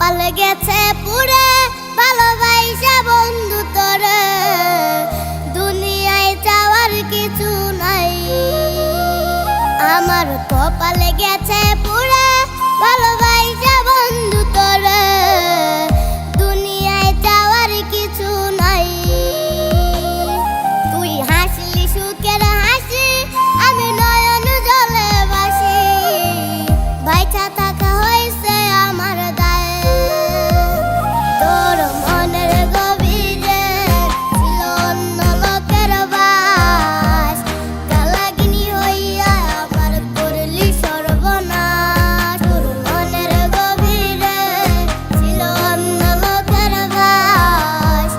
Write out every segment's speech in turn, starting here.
কপাল গেছে পুরে ভালোবাসা বন্ধু তোরে দুনিয়ায় চাওয়ার কিছু নাই আমার কপাল গেছে পুরে ভালোবাসা বন্ধু তোরে দুনিয়ায় চাওয়ার কিছু নাই তুই হাসলি সুখের হাসি আমি নয়ন জলে ভাসি বাইচা থাকা হয়েছে আমার দায়ে তোর মনের গভীরে ছিল অন্য লোকের বাস কালাগিনী হইয়া আমার করলি সর্বনাশ তোর মনের গভীরে ছিল অন্য লোকের বাস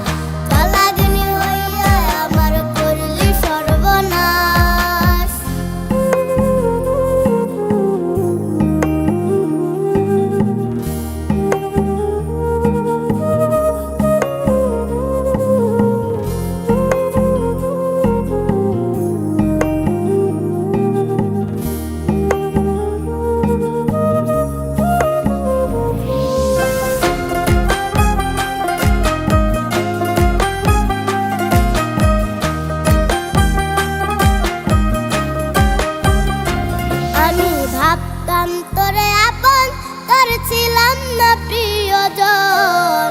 কালাগিনী হইয়া আমার করলি সর্বনাশ আমি ভাবতাম তোরে আপন তোর ছিলাম না প্রিয়জন